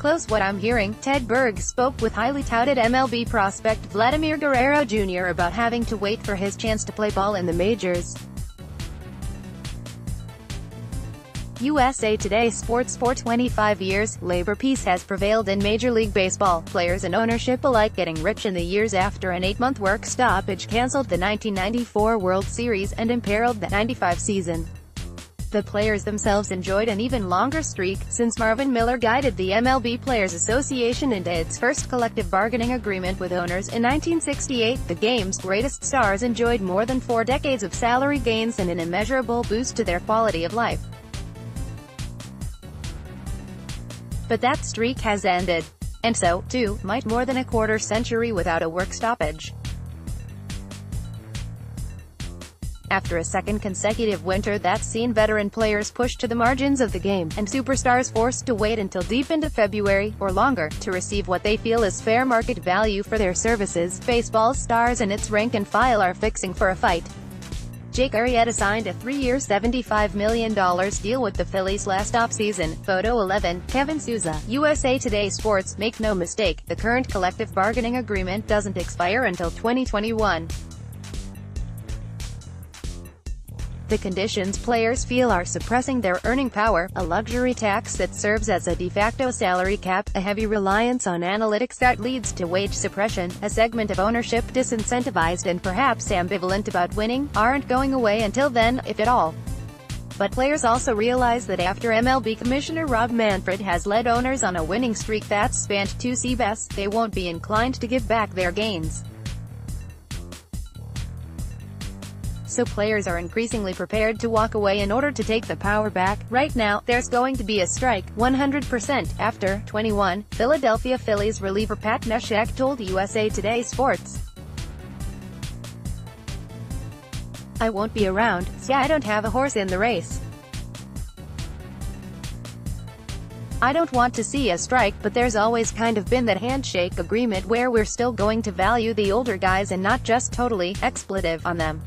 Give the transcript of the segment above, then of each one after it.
close what I'm hearing." Ted Berg spoke with highly touted MLB prospect Vladimir Guerrero Jr. about having to wait for his chance to play ball in the majors. USA Today Sports. For 25 years, labor peace has prevailed in Major League Baseball, players and ownership alike getting rich in the years after an 8-month work stoppage canceled the 1994 World Series and imperiled the '95 season. The players themselves enjoyed an even longer streak, since Marvin Miller guided the MLB Players Association into its first collective bargaining agreement with owners in 1968. The game's greatest stars enjoyed more than 4 decades of salary gains and an immeasurable boost to their quality of life. But that streak has ended. And so, too, might more than a quarter century without a work stoppage. After a second consecutive winter that's seen veteran players pushed to the margins of the game, and superstars forced to wait until deep into February, or longer, to receive what they feel is fair market value for their services, baseball stars and its rank and file are fixing for a fight. Jake Arrieta signed a 3-year $75 million deal with the Phillies last offseason. Photo 11, Kevin Souza, USA Today Sports. Make no mistake, the current collective bargaining agreement doesn't expire until 2021. The conditions players feel are suppressing their earning power, a luxury tax that serves as a de facto salary cap, a heavy reliance on analytics that leads to wage suppression, a segment of ownership disincentivized and perhaps ambivalent about winning, aren't going away until then, if at all. But players also realize that after MLB Commissioner Rob Manfred has led owners on a winning streak that's spanned 2 seasons, they won't be inclined to give back their gains. So players are increasingly prepared to walk away in order to take the power back. Right now, there's going to be a strike, 100%. After 21, Philadelphia Phillies reliever Pat Neshek told USA Today Sports, "I won't be around, so I don't have a horse in the race. I don't want to see a strike, but there's always kind of been that handshake agreement where we're still going to value the older guys and not just totally expletive on them.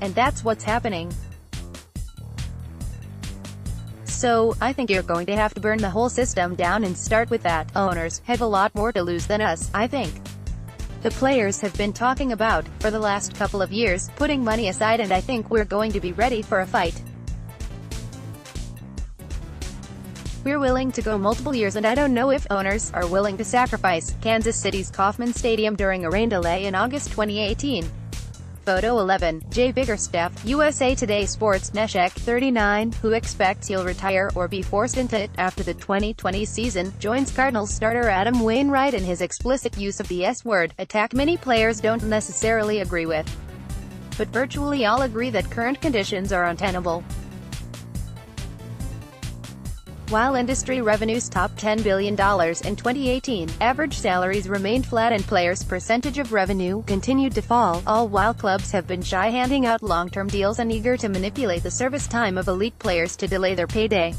And that's what's happening. So, I think you're going to have to burn the whole system down and start with that. Owners have a lot more to lose than us, I think. The players have been talking about, for the last couple of years, putting money aside, and I think we're going to be ready for a fight. We're willing to go multiple years, and I don't know if owners are willing to sacrifice." Kansas City's Kauffman Stadium during a rain delay in August 2018. Photo 11, Jay Biggerstaff, USA Today Sports. Neshek, 39, who expects he'll retire or be forced into it after the 2020 season, joins Cardinals starter Adam Wainwright in his explicit use of the S-word, a tack many players don't necessarily agree with. But virtually all agree that current conditions are untenable. While industry revenues topped $10 billion in 2018, average salaries remained flat and players' percentage of revenue continued to fall, all while clubs have been shy handing out long-term deals and eager to manipulate the service time of elite players to delay their payday.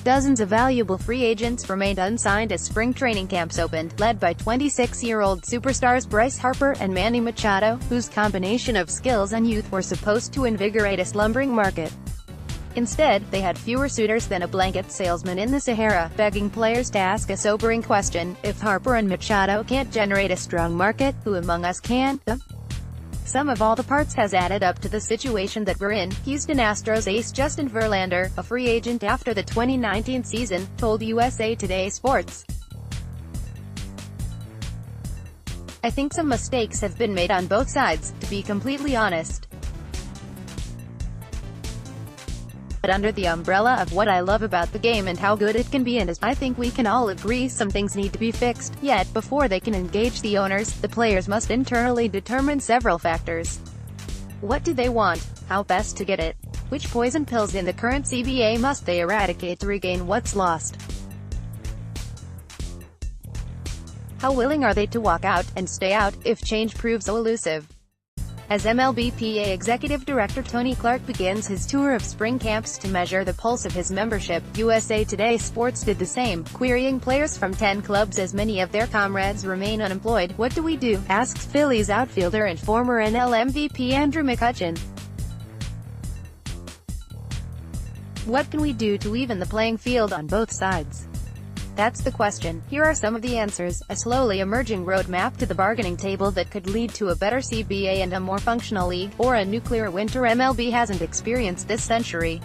Dozens of valuable free agents remained unsigned as spring training camps opened, led by 26-year-old superstars Bryce Harper and Manny Machado, whose combination of skills and youth were supposed to invigorate a slumbering market. Instead, they had fewer suitors than a blanket salesman in the Sahara, begging players to ask a sobering question: if Harper and Machado can't generate a strong market, who among us can? The sum of all the parts has added up to the situation that we're in. Houston Astros ace Justin Verlander, a free agent after the 2019 season, told USA Today Sports, "I think some mistakes have been made on both sides, to be completely honest. But under the umbrella of what I love about the game and how good it can be, and as I think we can all agree, some things need to be fixed. Yet, before they can engage the owners, the players must internally determine several factors. What do they want? How best to get it? Which poison pills in the current CBA must they eradicate to regain what's lost? How willing are they to walk out, and stay out, if change proves elusive?" As MLBPA Executive Director Tony Clark begins his tour of spring camps to measure the pulse of his membership, USA Today Sports did the same, querying players from 10 clubs as many of their comrades remain unemployed. "What do we do?" asks Phillies outfielder and former NL MVP Andrew McCutchen. "What can we do to even the playing field on both sides? That's the question. Here are some of the answers: a slowly emerging roadmap to the bargaining table that could lead to a better CBA and a more functional league, or a nuclear winter MLB hasn't experienced this century.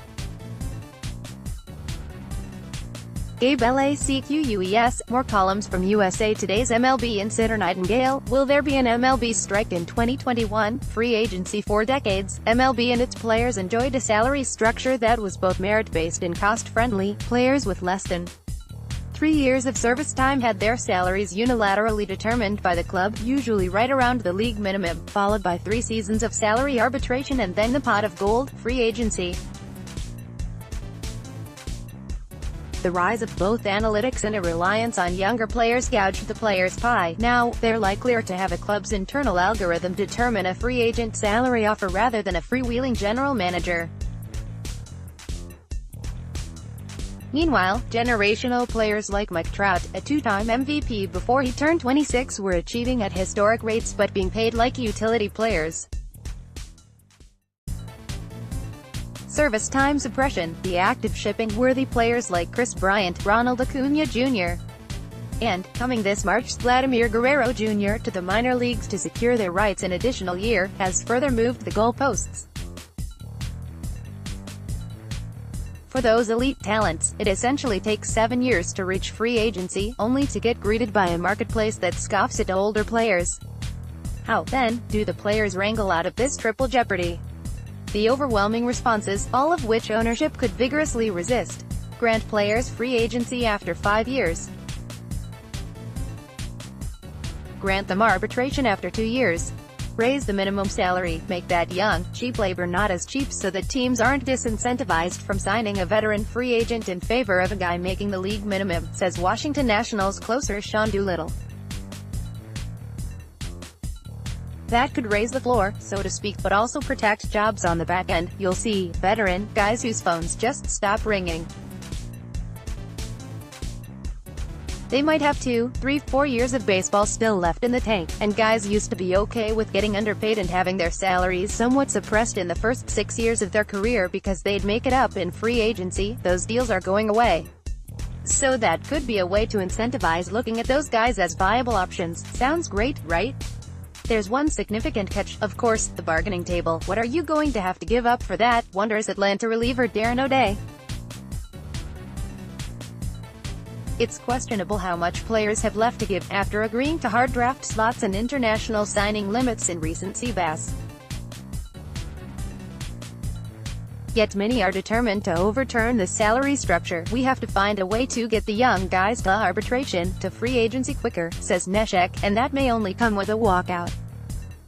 Gabe LACQUES, more columns from USA Today's MLB insider Nightingale. Will there be an MLB strike in 2021? Free agency for decades, MLB and its players enjoyed a salary structure that was both merit-based and cost-friendly. Players with less than 3 years of service time had their salaries unilaterally determined by the club, usually right around the league minimum, followed by 3 seasons of salary arbitration and then the pot of gold, free agency. The rise of both analytics and a reliance on younger players gouged the players' pie. Now, they're likelier to have a club's internal algorithm determine a free agent salary offer rather than a freewheeling general manager. Meanwhile, generational players like Mike Trout, a 2-time MVP before he turned 26, were achieving at historic rates but being paid like utility players. Service time suppression, the act of shipping worthy players like Kris Bryant, Ronald Acuna Jr. and, coming this March, Vladimir Guerrero Jr. to the minor leagues to secure their rights an additional year, has further moved the goalposts. For those elite talents, it essentially takes 7 years to reach free agency, only to get greeted by a marketplace that scoffs at older players. How, then, do the players wrangle out of this triple jeopardy? The overwhelming responses, all of which ownership could vigorously resist: grant players free agency after 5 years. Grant them arbitration after 2 years. Raise the minimum salary, make that young, cheap labor not as cheap so that teams aren't disincentivized from signing a veteran free agent in favor of a guy making the league minimum, says Washington Nationals closer Sean Doolittle. That could raise the floor, so to speak, but also protect jobs on the back end. You'll see veteran guys whose phones just stop ringing. They might have 2, 3, 4 years of baseball still left in the tank, and guys used to be okay with getting underpaid and having their salaries somewhat suppressed in the first 6 years of their career because they'd make it up in free agency. Those deals are going away. So that could be a way to incentivize looking at those guys as viable options. Sounds great, right? There's one significant catch, of course: the bargaining table. What are you going to have to give up for that, wonders Atlanta reliever Darren O'Day. It's questionable how much players have left to give, after agreeing to hard draft slots and international signing limits in recent CBAs. Yet many are determined to overturn the salary structure. We have to find a way to get the young guys to arbitration, to free agency quicker, says Neshek, and that may only come with a walkout.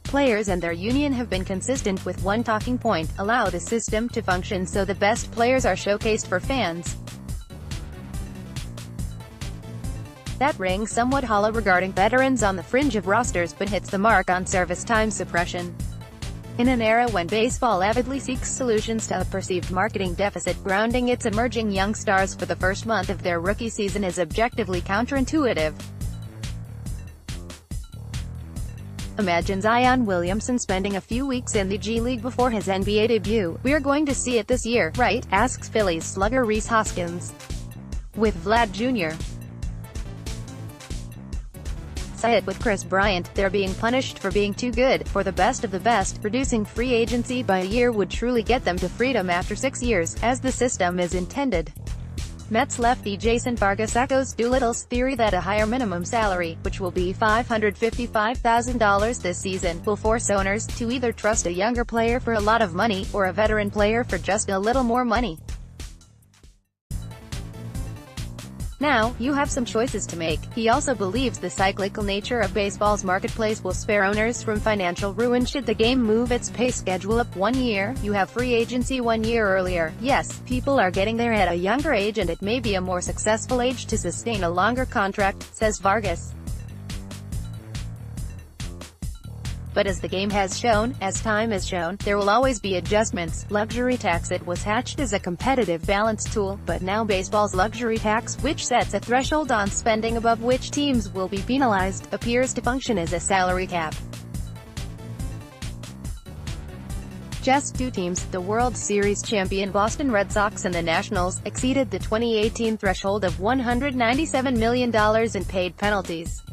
Players and their union have been consistent with one talking point: allow the system to function so the best players are showcased for fans. That rings somewhat hollow regarding veterans on the fringe of rosters, but hits the mark on service time suppression. In an era when baseball avidly seeks solutions to a perceived marketing deficit, grounding its emerging young stars for the first month of their rookie season is objectively counterintuitive. Imagine Zion Williamson spending a few weeks in the G League before his NBA debut. "We're going to see it this year, right?" asks Phillies slugger Rhys Hoskins. With Vlad Jr. Say it with Kris Bryant: they're being punished for being too good, for the best of the best. Reducing free agency by a year would truly get them to freedom after 6 years, as the system is intended. Mets lefty Jason Vargas echoes Doolittle's theory that a higher minimum salary, which will be $555,000 this season, will force owners to either trust a younger player for a lot of money, or a veteran player for just a little more money. Now, you have some choices to make. He also believes the cyclical nature of baseball's marketplace will spare owners from financial ruin should the game move its pay schedule up 1 year. You have free agency 1 year earlier. Yes, people are getting there at a younger age, and it may be a more successful age to sustain a longer contract, says Vargas. But as the game has shown, as time has shown, there will always be adjustments. Luxury tax: it was hatched as a competitive balance tool, but now baseball's luxury tax, which sets a threshold on spending above which teams will be penalized, appears to function as a salary cap. Just two teams, the World Series champion Boston Red Sox and the Nationals, exceeded the 2018 threshold of $197 million in paid penalties.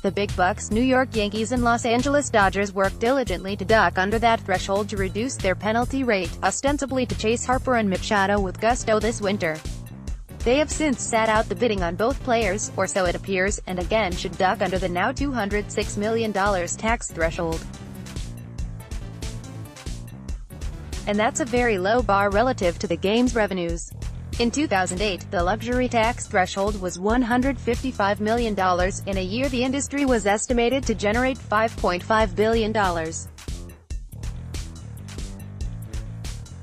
The big bucks, New York Yankees and Los Angeles Dodgers worked diligently to duck under that threshold to reduce their penalty rate, ostensibly to chase Harper and Machado with gusto this winter. They have since sat out the bidding on both players, or so it appears, and again should duck under the now $206 million tax threshold. And that's a very low bar relative to the game's revenues. In 2008, the luxury tax threshold was $155 million. In a year the industry was estimated to generate $5.5 billion.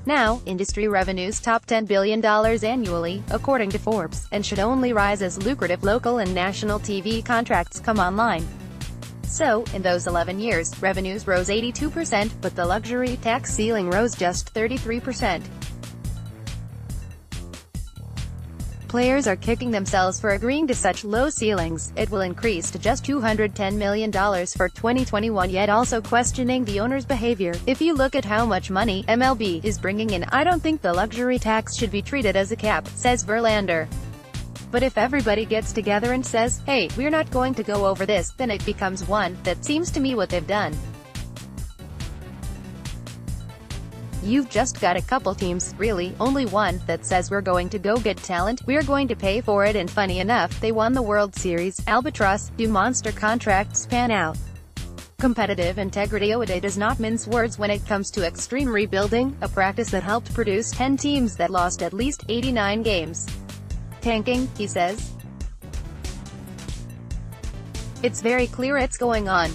Now, industry revenues top $10 billion annually, according to Forbes, and should only rise as lucrative local and national TV contracts come online. So, in those 11 years, revenues rose 82%, but the luxury tax ceiling rose just 33%. Players are kicking themselves for agreeing to such low ceilings. It will increase to just $210 million for 2021, yet also questioning the owner's behavior. If you look at how much money MLB is bringing in, I don't think the luxury tax should be treated as a cap, says Verlander. But if everybody gets together and says, hey, we're not going to go over this, then it becomes one. That seems to me what they've done. You've just got a couple teams, really, only one, that says we're going to go get talent, we're going to pay for it, and funny enough, they won the World Series. Albatross, do monster contracts pan out? Competitive integrity. TODAY does not mince words when it comes to extreme rebuilding, a practice that helped produce 10 teams that lost at least 89 games. Tanking, he says. It's very clear it's going on.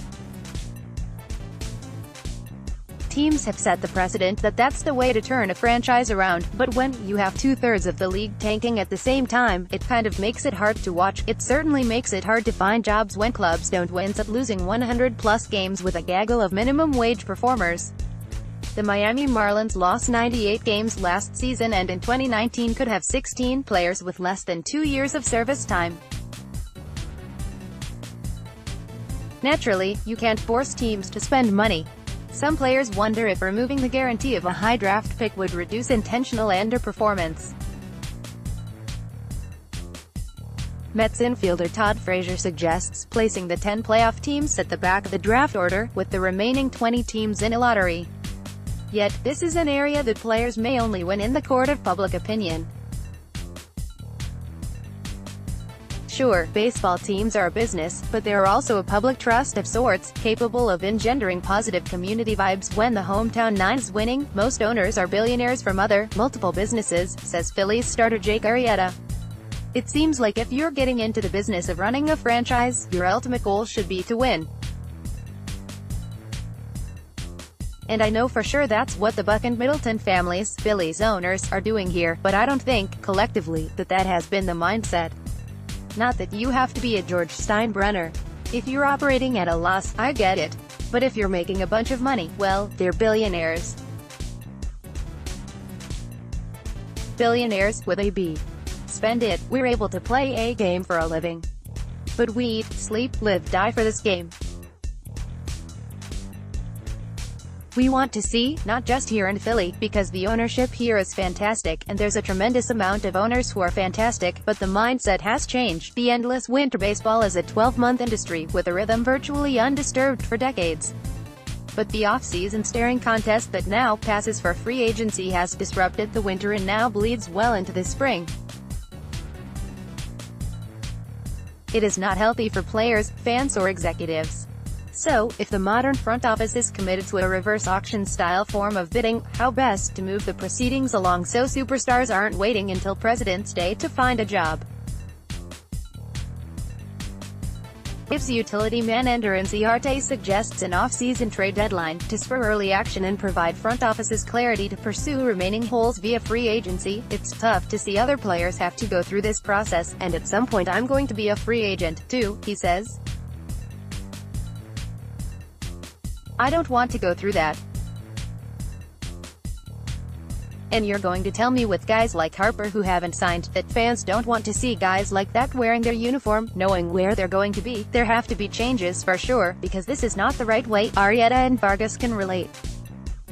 Teams have set the precedent that that's the way to turn a franchise around, but when you have two-thirds of the league tanking at the same time, it kind of makes it hard to watch. It certainly makes it hard to find jobs when clubs don't win, at losing 100-plus games with a gaggle of minimum-wage performers. The Miami Marlins lost 98 games last season and in 2019 could have 16 players with less than 2 years of service time. Naturally, you can't force teams to spend money. Some players wonder if removing the guarantee of a high draft pick would reduce intentional underperformance. Mets infielder Todd Frazier suggests placing the 10 playoff teams at the back of the draft order, with the remaining 20 teams in a lottery. Yet, this is an area that players may only win in the court of public opinion. Sure, baseball teams are a business, but they are also a public trust of sorts, capable of engendering positive community vibes when the hometown nine's winning. Most owners are billionaires from multiple businesses, says Phillies starter Jake Arrieta. It seems like if you're getting into the business of running a franchise, your ultimate goal should be to win. And I know for sure that's what the Buck and Middleton families, Phillies owners, are doing here, but I don't think, collectively, that has been the mindset. Not that you have to be a George Steinbrenner. If you're operating at a loss, I get it. But if you're making a bunch of money, well, they're billionaires. Billionaires, with a B. Spend it. We're able to play a game for a living. But we eat, sleep, live, die for this game. We want to see, not just here in Philly, because the ownership here is fantastic, and there's a tremendous amount of owners who are fantastic, but the mindset has changed. The endless winter baseball is a 12-month industry, with a rhythm virtually undisturbed for decades. But the off-season staring contest that now passes for free agency has disrupted the winter and now bleeds well into the spring. It is not healthy for players, fans or executives. So, if the modern front office is committed to a reverse auction-style form of bidding, how best to move the proceedings along so superstars aren't waiting until President's Day to find a job? Braves utility man Ender Inciarte suggests an off-season trade deadline, to spur early action and provide front offices clarity to pursue remaining holes via free agency. It's tough to see other players have to go through this process, and at some point I'm going to be a free agent, too, he says. I don't want to go through that. And you're going to tell me with guys like Harper who haven't signed, that fans don't want to see guys like that wearing their uniform, knowing where they're going to be? There have to be changes for sure, because this is not the right way. Arrieta and Vargas can relate.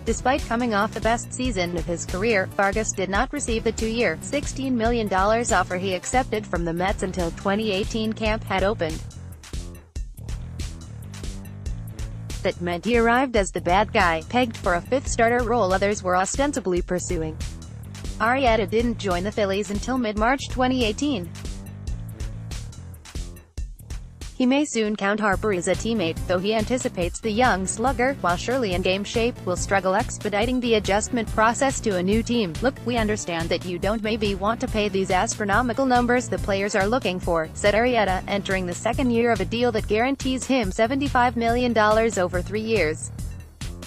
Despite coming off the best season of his career, Vargas did not receive the 2-year, $16 million offer he accepted from the Mets until 2018 camp had opened. That meant he arrived as the bad guy, pegged for a fifth starter role others were ostensibly pursuing. Arrieta didn't join the Phillies until mid-March 2018. He may soon count Harper as a teammate, though he anticipates the young slugger, while surely in game shape, will struggle expediting the adjustment process to a new team. "Look, we understand that you don't maybe want to pay these astronomical numbers the players are looking for," said Arrieta, entering the second year of a deal that guarantees him $75 million over 3 years.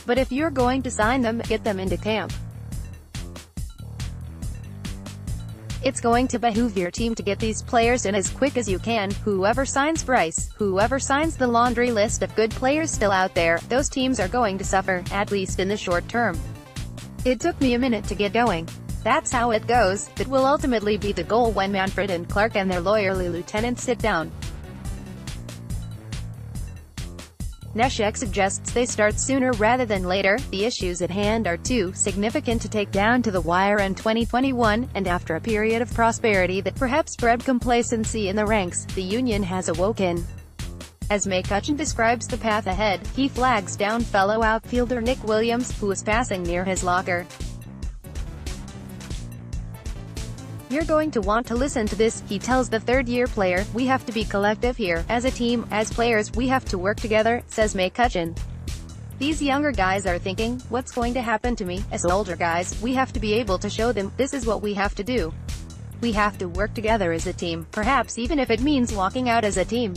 "But if you're going to sign them, get them into camp. It's going to behoove your team to get these players in as quick as you can. Whoever signs Bryce, whoever signs the laundry list of good players still out there, those teams are going to suffer, at least in the short term. It took me a minute to get going. That's how it goes. That will ultimately be the goal when Manfred and Clark and their lawyerly lieutenants sit down." Neshek suggests they start sooner rather than later. The issues at hand are too significant to take down to the wire in 2021, and after a period of prosperity that perhaps bred complacency in the ranks, the union has awoken. As McCutchen describes the path ahead, he flags down fellow outfielder Nick Williams, who was passing near his locker. "You're going to want to listen to this," he tells the third-year player. "We have to be collective here. As a team, as players, we have to work together," says McCutchen. "These younger guys are thinking, what's going to happen to me? As older guys, we have to be able to show them, this is what we have to do. We have to work together as a team, perhaps even if it means walking out as a team."